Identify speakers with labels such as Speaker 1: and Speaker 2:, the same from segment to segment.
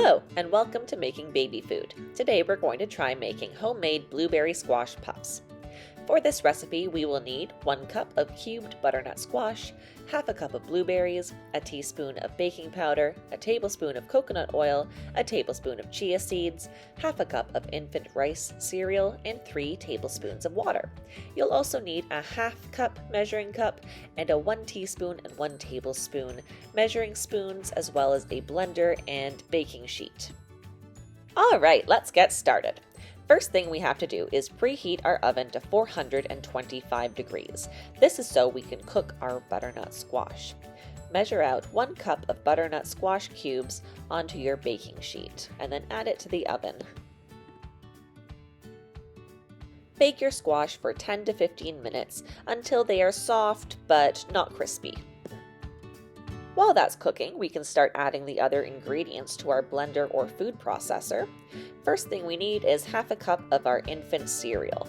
Speaker 1: Hello, and welcome to Making Baby Food. Today we're going to try making homemade blueberry squash puffs. For this recipe, we will need 1 cup of cubed butternut squash, half a cup of blueberries, a teaspoon of baking powder, a tablespoon of coconut oil, a tablespoon of chia seeds, half a cup of infant rice cereal, and 3 tablespoons of water. You'll also need a half cup measuring cup and a 1 teaspoon and 1 tablespoon measuring spoons, as well as a blender and baking sheet. All right, let's get started. First thing we have to do is preheat our oven to 425 degrees. This is so we can cook our butternut squash. Measure out 1 cup of butternut squash cubes onto your baking sheet and then add it to the oven. Bake your squash for 10 to 15 minutes until they are soft but not crispy. While that's cooking, we can start adding the other ingredients to our blender or food processor. First thing we need is half a cup of our infant cereal.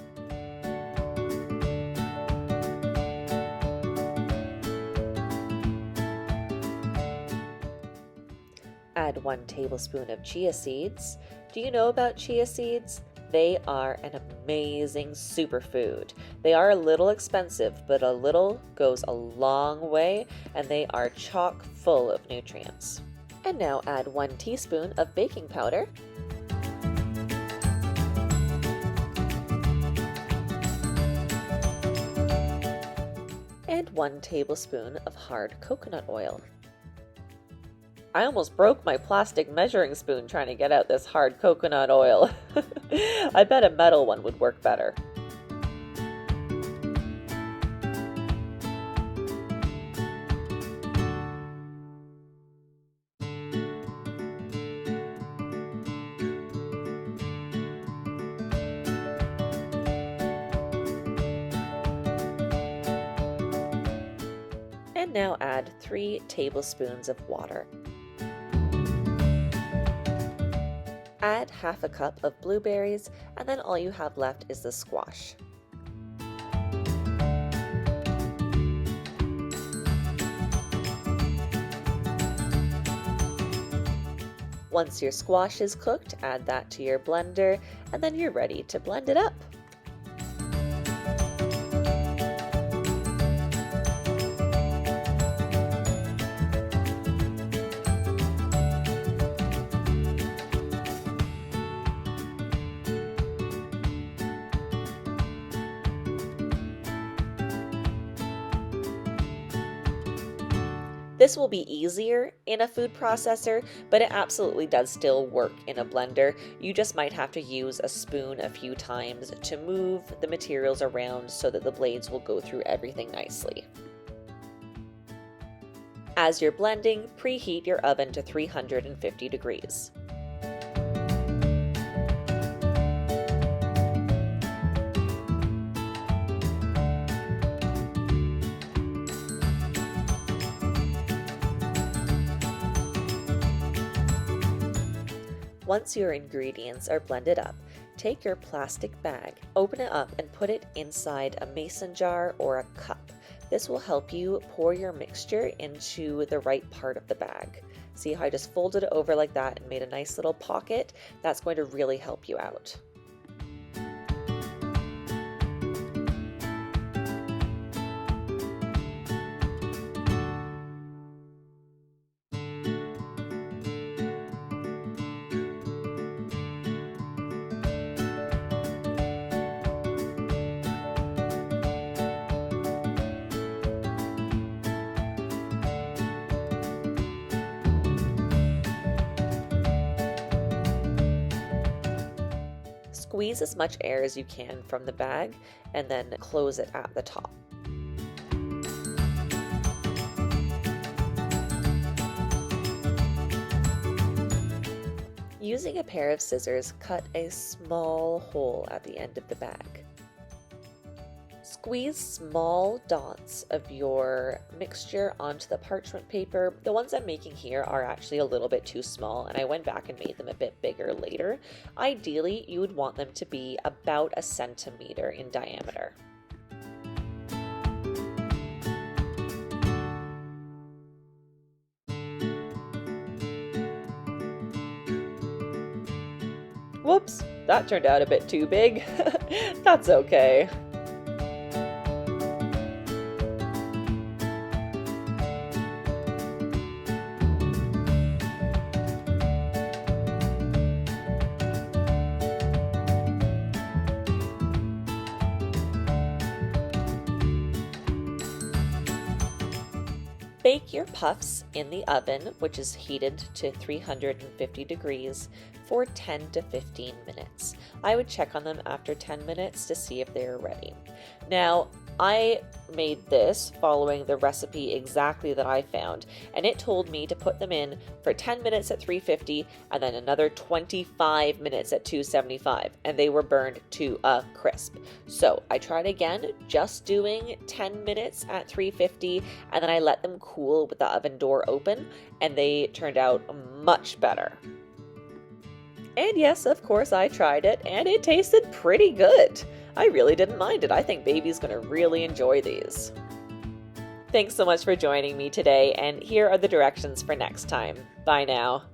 Speaker 1: Add 1 tablespoon of chia seeds. Do you know about chia seeds? They are an amazing superfood. They are a little expensive, but a little goes a long way, and they are chock full of nutrients. And now add 1 teaspoon of baking powder, and 1 tablespoon of hard coconut oil. I almost broke my plastic measuring spoon trying to get out this hard coconut oil. I bet a metal one would work better. And now add 3 tablespoons of water. Add half a cup of blueberries, and then all you have left is the squash. Once your squash is cooked, add that to your blender, and then you're ready to blend it up. This will be easier in a food processor, but it absolutely does still work in a blender. You just might have to use a spoon a few times to move the materials around so that the blades will go through everything nicely. As you're blending, preheat your oven to 350 degrees. Once your ingredients are blended up, take your plastic bag, open it up, and put it inside a mason jar or a cup. This will help you pour your mixture into the right part of the bag. See how I just folded it over like that and made a nice little pocket? That's going to really help you out. Squeeze as much air as you can from the bag and then close it at the top. Using a pair of scissors, cut a small hole at the end of the bag. Squeeze small dots of your mixture onto the parchment paper. The ones I'm making here are actually a little bit too small, and I went back and made them a bit bigger later. Ideally, you would want them to be about 1 centimeter in diameter. Whoops, that turned out a bit too big. That's okay. Bake your puffs in the oven, which is heated to 350 degrees, for 10 to 15 minutes. I would check on them after 10 minutes to see if they're ready. Now, I made this following the recipe exactly that I found, and it told me to put them in for 10 minutes at 350 and then another 25 minutes at 275, and they were burned to a crisp. So I tried again, just doing 10 minutes at 350, and then I let them cool with the oven door open, and they turned out much better. And yes, of course, I tried it, and it tasted pretty good. I really didn't mind it. I think baby's gonna really enjoy these. Thanks so much for joining me today, and here are the directions for next time. Bye now.